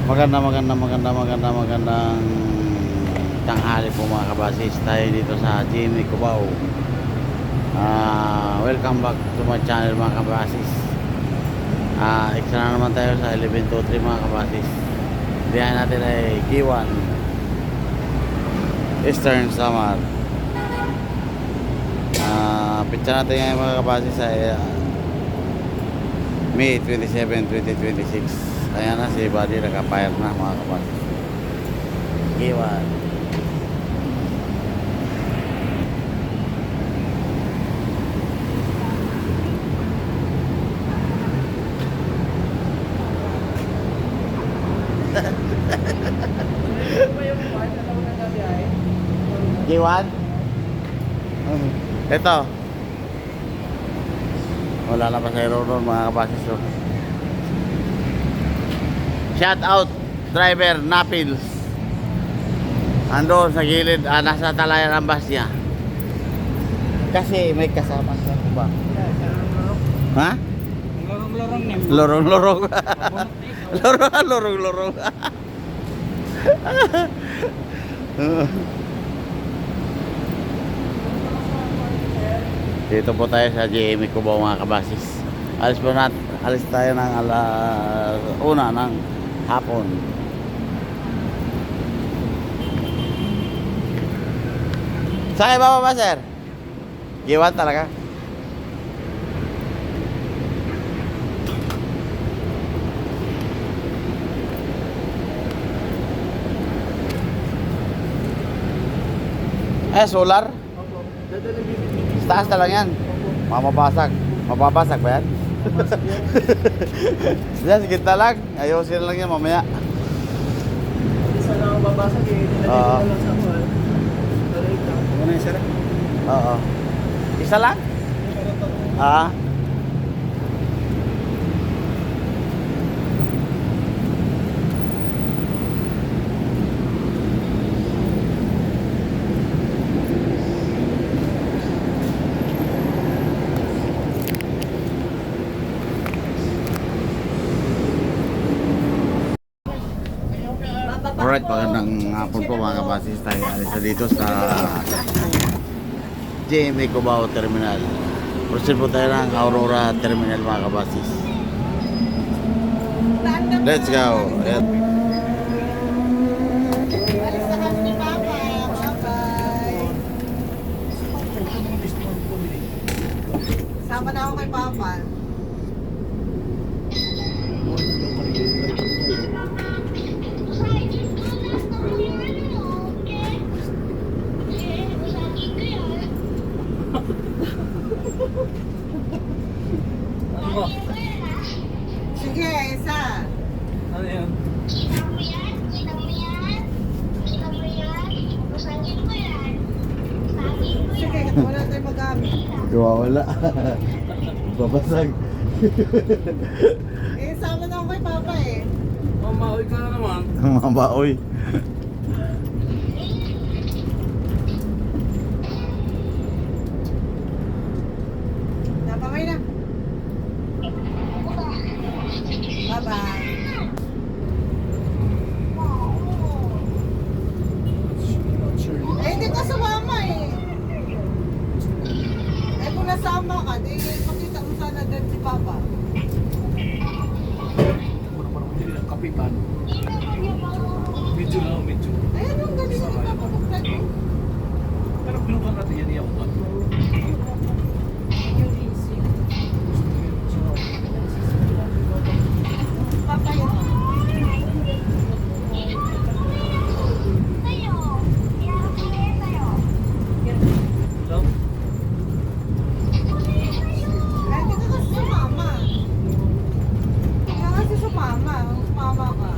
Magandang tanghali po mga kabasis. Tayo dito sa Jimmy Cubao. Welcome back to my channel mga kabasis. Extra na naman tayo sa 1123 mga kabasis. Biyahe natin ay G1 Eastern Samar. Picture natin ngayon mga kabasis ay May 27, 2026. Ayan na si Buddy, nakapayar na mga kabasis. Iwan. Iwan? Ito. Wala na pa sa ron mga kabasis. Shout out driver Napils. Ando sa gilid, nasa talayan ang bus niya. Kasi may kasama sa ba? Ha? Lorong-lorong niya. Lorong-lorong. Lorong-lorong. Dito po tayo sa JME Cubao mga kabasis. Alis tayo ng una ng hapon. Saan ba ba sir? Giwan talaga. Solar? Sa taas na lang yan. Mamabasag. Mababasag ba yan? Diyan, sige lang. Ayusin lang yan mamaya. Isa na ang babasag eh. Nilagay ko na lang sa kuwan. Ano yung sir? Oo. Isa lang? Alright, magandang hapon po mga kabasis. Tayo alis na dito sa JME Cubao Terminal. Proceed po tayo ng Aurora Terminal mga kabasis. Let's go. Ayan. Alis na kami ni Papa. Bye-bye. Sama na ako kay Papa. Ano ba? Sige, isa. Ano yan? Sige, wala tayong magamit. Wala. Babasag. Sama na ako kay Papa eh. Mamaoy ka na naman. Mabaoy. Napamay na. Bye-bye. Hindi ka sumama eh. Kung nasama ka, di makita mo sana din si Papa. Parang hindi ng kapitan. Medyo lang, medyo. Ayan yung gabi ni Papa buksan mo. Pero pinukan natin yan iyak ko. Papa yun. Hello? Hindi ka kasi sumama. Hindi ka kasi sumama. Sumama ka.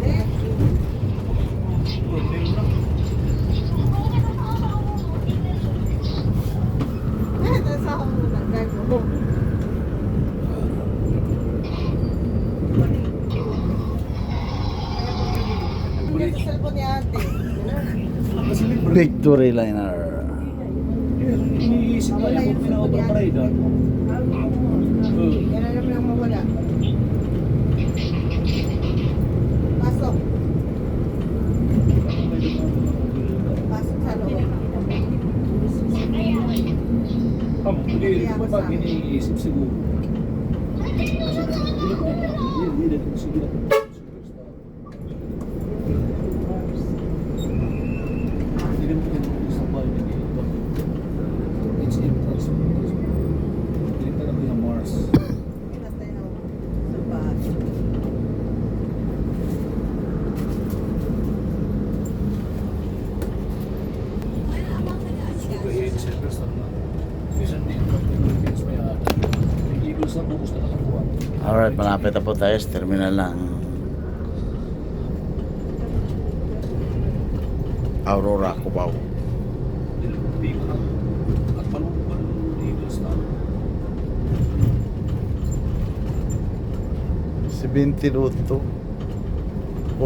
Eh, Good, meron lang. nasa ako muna. Gagawin mo. Hindi sa cellphone ni ate. Victory Liner. Iniisip na yung pina-override. Yan alam lang mawala. pag iniisip siguro. Kasi hindi na ito sige na. Hindi mo kailangan sa bahay na dito. It's impossible. Hindi talaga yung Mars. Pinatay na ako sa bahay. Alright, malapit na po tayo sa terminal lang. Aurora, Cubao. 17 o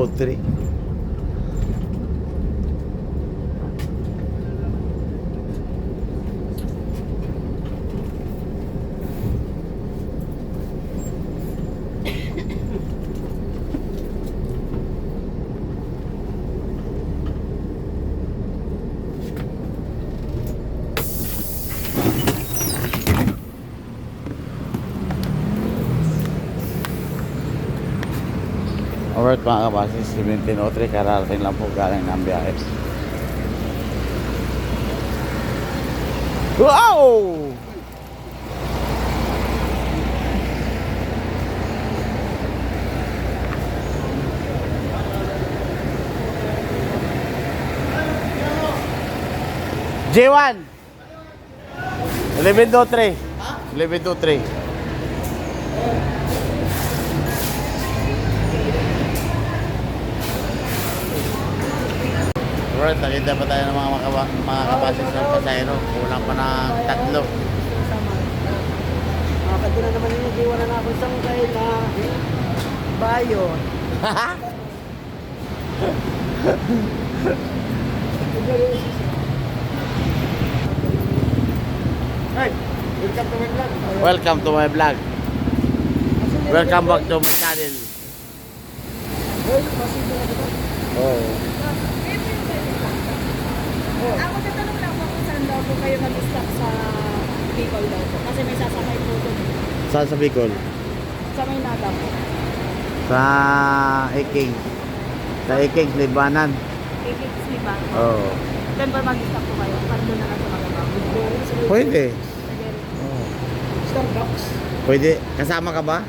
3. Alright mga kabasis, 1703, kararating lang po galing ng biyahe. Wow! J1 1123 1123. Alright, nakita pa tayo ng mga kabasis ng pasayro. Kulang pa ng 3. Kaduna naman yung iwan na ako isang kayo na bayo. Hey, welcome to my vlog. Welcome to my vlog. Welcome back to my channel. Oh. Ako tatanong lang po kung saan daw po kayo mag-stop sa Bicol daw po. Kasi may sasakay po doon. Saan sa Bicol? Sa Maynada po. Sa Iking. Sa Iking, Libanan. Kikits ni ba? Oh. Doon ba mag-stop po kayo? Pag doon na lang sa Magabaw. Pwede. Sige. Oh. Starbucks. Pwede. Kasama ka ba?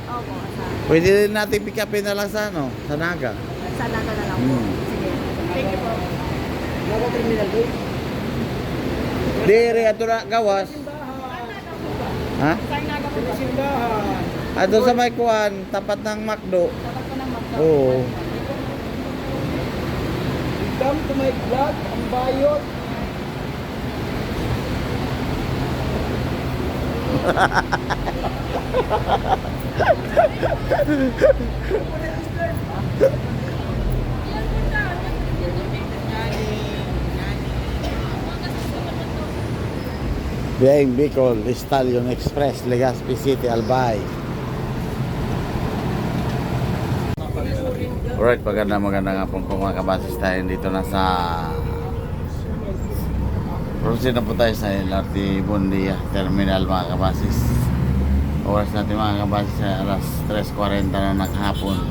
Opo, sa Pwede rin natin pick upin na lang sa ano, sa Naga. Naga na lang po. Sige. Thank you po. Naga terminal doon. Dire ato na gawas. Ha? Sa Naga po ba? Simbahan. Ato sa may kuwan, tapat ng McDo. Dapat po ng Magda. Oo. Welcome to my vlog, ang bayot. Biyahing Bicol, Stallion Express, Legazpi City, Albay. Alright, maganda nga po mga kabasis tayo dito na sa proceed na po tayo sa LRT Bundia Terminal mga kabasis. Oras natin mga kabasis ay alas 3:40 na ng hapon.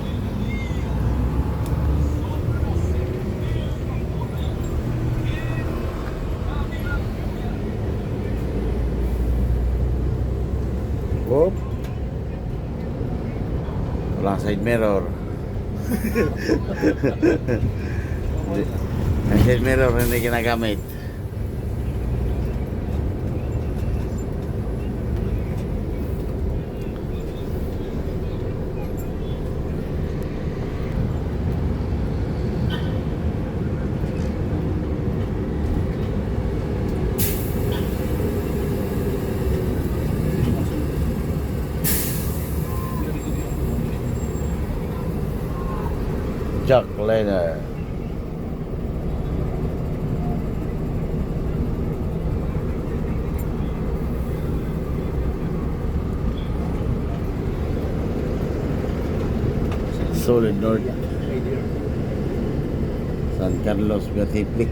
Oop. Walang side mirror. Ang side mirror hindi ginagamit. Chuck Leonard. Solid North. San Carlos Gatiplex.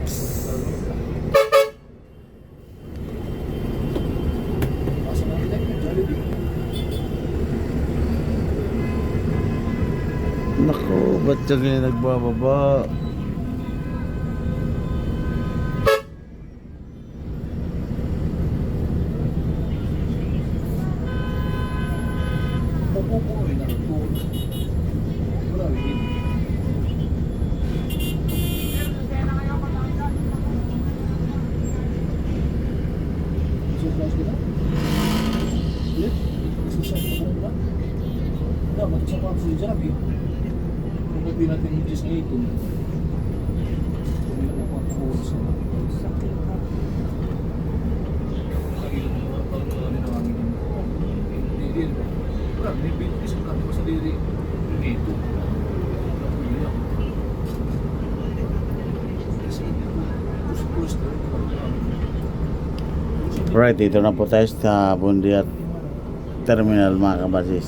Naku, ba't siya ganyan nagbababa? Pupupo eh, natutulog. Wala, hindi. Surprise kita? Ulit? Surprise kita ba? Dapat sa mga sujarap eh. Kung pati natin yung Diyos na ito, kung ilang ako ang phone sa lagi ko mga taon na ang hindi ba? Wala, may bilis ko natin sa diri yung ito. Kasi push na rin Right, dito na po tayo sa Bundiat Terminal mga kabasis.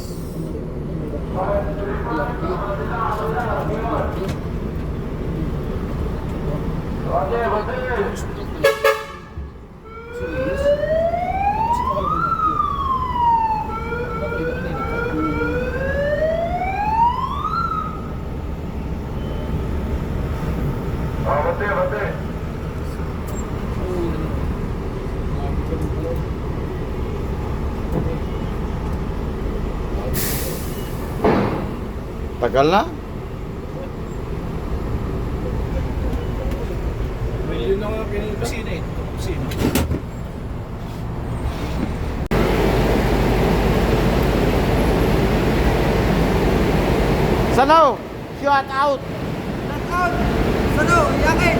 Tagal na? Yun lang ang pinag-kusina eh. Kusina. Sano? Shout out! Sano? Yakin!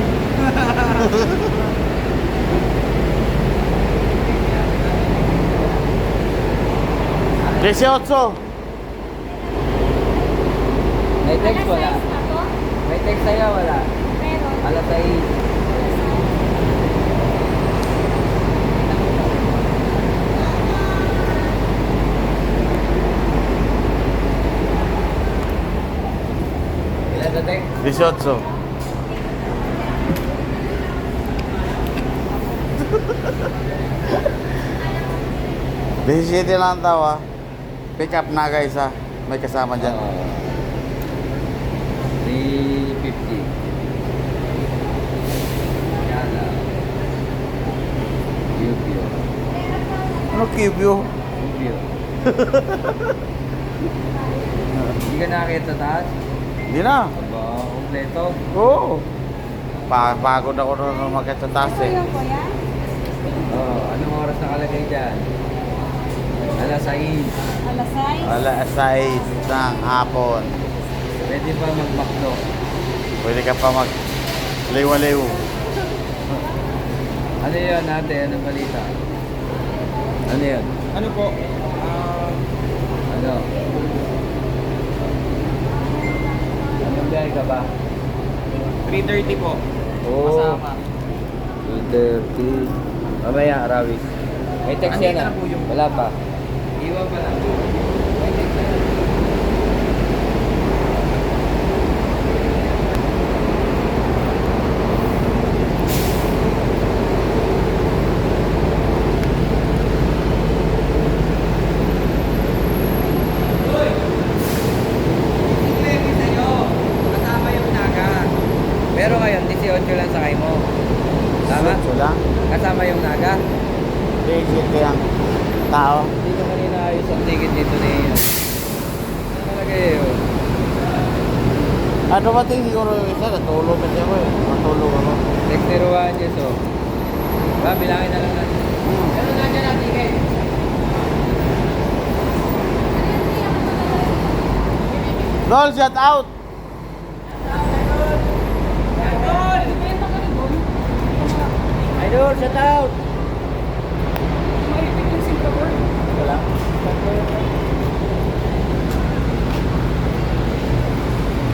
18. May text wala. Alas 6 na to? May text sa'yo wala. Meron. Alas 6. Ilan na text? 18. Bisita lang tawa. Pick up na guys ha. May kasama dyan. 350. Yala. Yupyo. Ano kibyo? Yupyo. Hindi ka nakakita sa taas? Hindi na. Aba, kompleto. Oo. Pagod ako nung umakyat sa taas Ito eh. yung kuya? Oh, anong oras nakalagay dyan? Alas 6. Alas 6? Alas 6 ng hapon. Pwede pa mag-makdo. Pwede ka pa mag liwa-liw. Ano yun ate? Anong balita? Ano yun? Ano po? Ano? Anong biyahe ka ba? 3:30 po. Oo. Kasama. 2:30. Mamaya, Arawis. May text Andito yan na po yung- Wala pa. Iwan pa lang. May text yan. Pero ngayon, 18 lang sakay mo. Tama? Diretso lang. Kasama yung naga. Bisita lang. Tao. Hindi naman inaayos ang ticket dito ni... Talaga yun. Ano ba tingin siguro yung isa? Natulog kasi ako eh. Natulog ako. Text ni Ruan yun, so. Ba, bilangin na lang natin. Ano na dyan ang ticket? Dol, shout out! Idol, shout out! Maripig yung Singapore. Wala.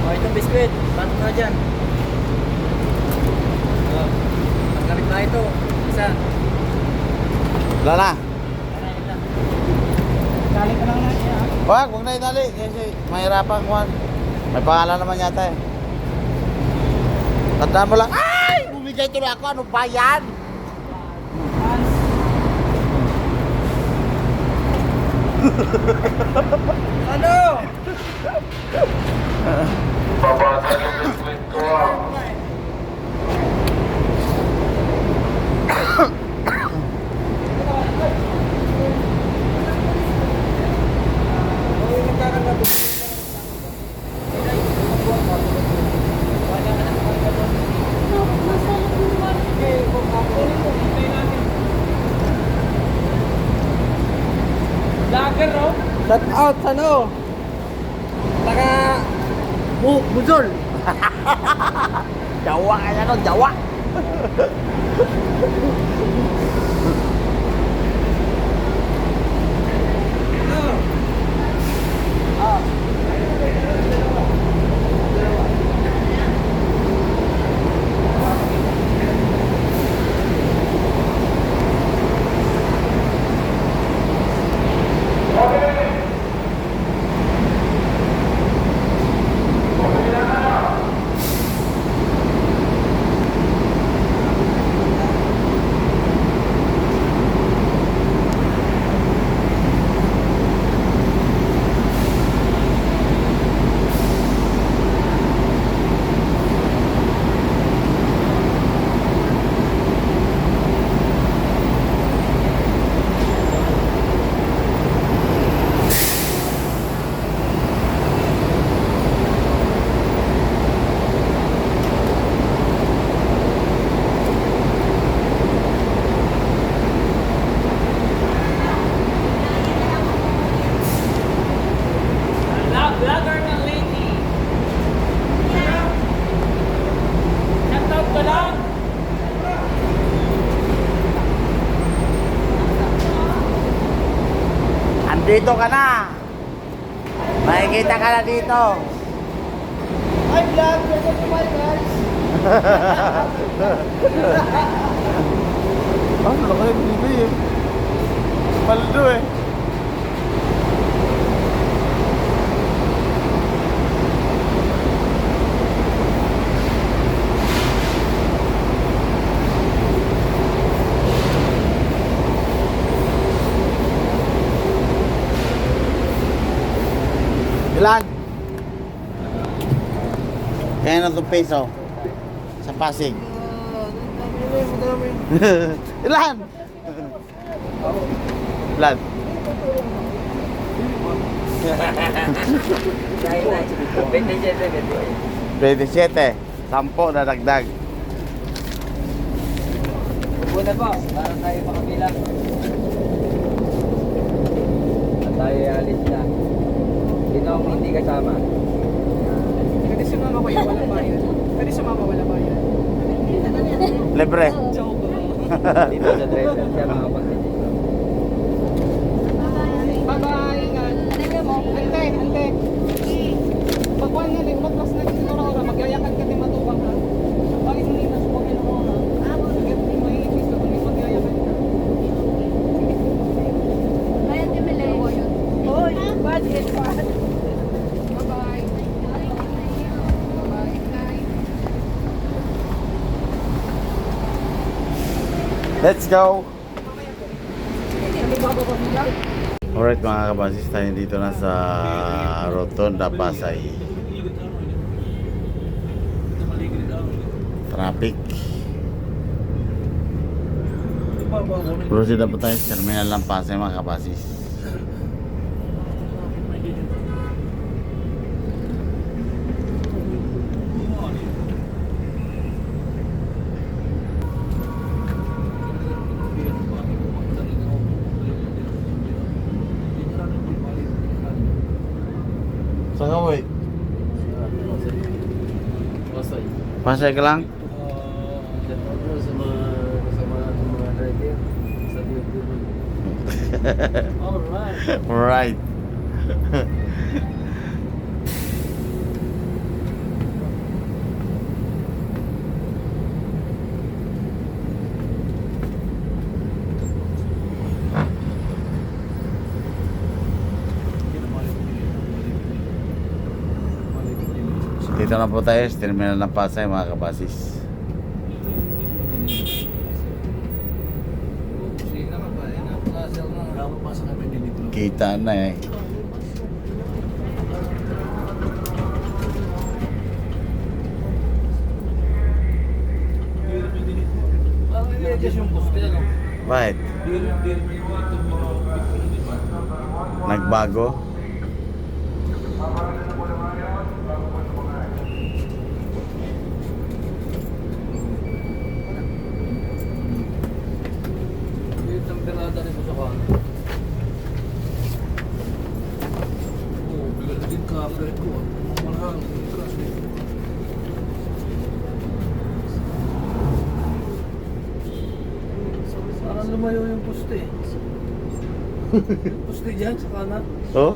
Oh, itong biskuit. Paano na dyan? Oh. Pagkamit na ito. Isa. Wala na. Galing ka lang na siya. Huwag na itali. Kasi mahirapan ko. May pangalan naman yata eh. Tandaan mo lang. Ay! Bumigay tuloy ako. Ano ba yan? Ano? Lager, no? Shout out sa ano? Taga Buzol. Jawa kaya no, Jawa. Vlogger ng lady. Shoutout ko lang. Andito ka na. Makikita ka na dito. Hi vlog, welcome to my guys. Ano ka yung bibi eh? Paldo eh. Ilan? Kaya na itong peso sa Pasig. Ilan? Ilan? Dahil na, 27. 10 na dagdag. Una po, para tayo makabilang. At tayo alis na. Sino ang hindi kasama? Pwede sumama kayo, wala bayad. Pwede sumama, wala bayad. Libre. Dito sa driver siya makapag-register. Bye-bye, ingat. Ante. Pagkuhan nga din, matras na din ora-ora, magyayakan ka din matubang ha. Bakit hindi na sumagin ang ora? Sige, hindi mahiipis na kung magyayakan ka. Bayad kami lang. Hoy, budget pa. Bye-bye. Let's go! Alright mga kabasis, tayo dito na sa Rotonda, Pasay. Traffic. Proceed na po tayo sa terminal ng Pasay mga kabasis. Saan ka boy? Pasay ka lang? Sa mga kasama natin mga driver sa YouTube. Alright. Dito na po tayo sa terminal ng Pasay mga kabasis. Kita na eh. kasi yung poste, ano? Bakit? Di rin may ito di ba? Nagbago? Ito ang perada rin po sa kanan. Oo, bigal din ka, friend ko. Malahang, crash nito. Parang lumayo yung poste. Yung poste dyan sa kanan. Oh?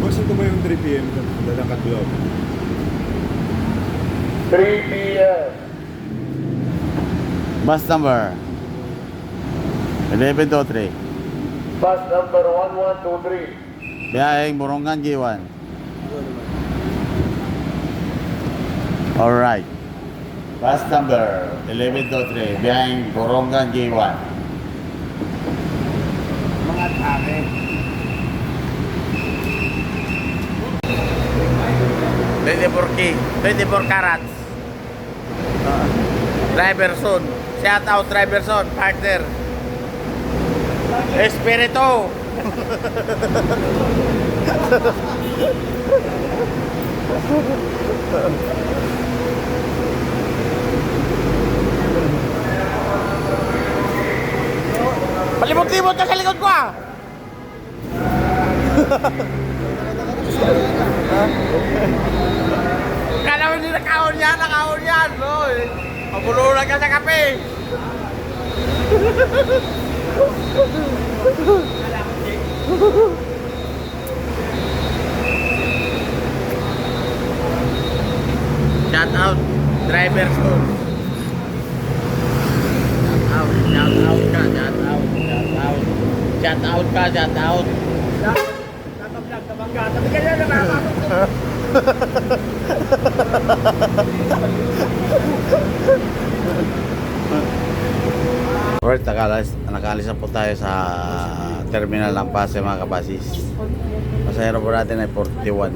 Boss, ito ba yung 3 p.m. lalakad vlog? 3 p.m. Bus number 1123. Bus number 1123. Biyaheng Borongan G1. Alright. Bus number 1123. Biyaheng Borongan G1. Mga tame. 24 carats. Driver son. Shout out driver son. Partner. Espirito. Palimot-limot ka sa likod ko ah. Kala mo hindi nakaon yan, no? Mabuluran ka sa kape. Shout out, driver school. Shout out ka. Tapi kaya nakakapagod. Alright, nakaalis na po tayo sa terminal ng Pasay mga kabasis. Pasahero po natin ay 41.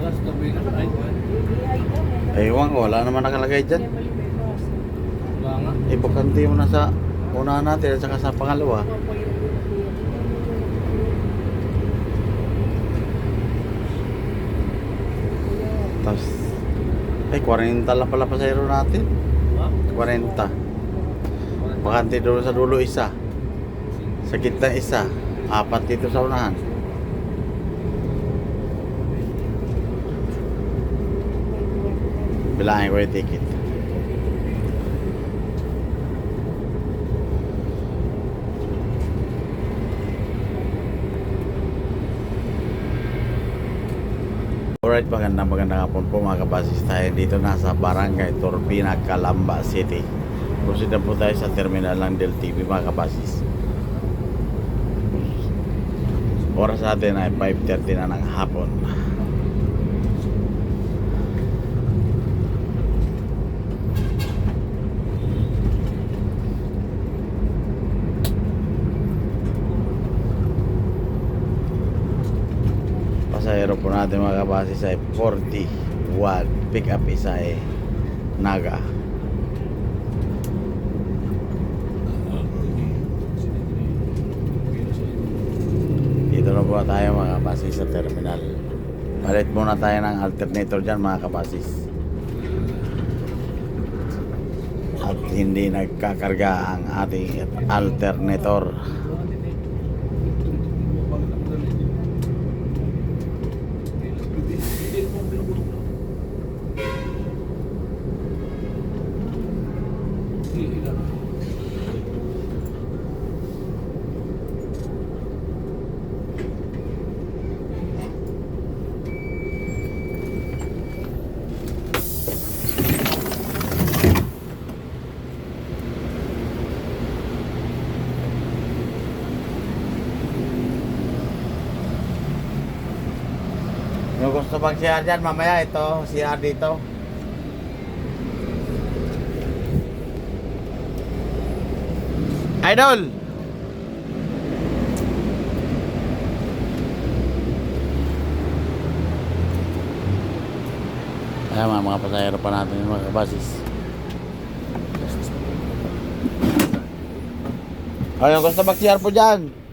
Last na way na right one. Ewan ko, wala naman nakalagay dyan. Wala nga. Ibukante mo na sa unahan natin at saka sa pangalawa. Tapos, 40 lang pala pasahero natin. Ha? 40. Bakante doon sa dulo isa. Sa gitna isa. 4 dito sa unahan. Bilangin ko yung ticket. Alright, magandang hapon po mga kabasis. Tayo dito na sa Barangay Turbina, Calamba City. Proceed na po tayo sa terminal ng Del TV mga kabasis. Oras natin ay 5:30 na ng hapon. Pasahero po natin mga kabasis ay 41. Pick up isa ay Naga. Dito na po tayo mga kabasis sa terminal. Palit muna tayo ng alternator dyan mga kabasis. At hindi nagkakarga ang ating alternator. gusto mag-CR dyan, mamaya ito, CR dito. Idol! Ayan mga pasahero pa natin yung mga kabasis. Ayun, gusto mag-CR po dyan.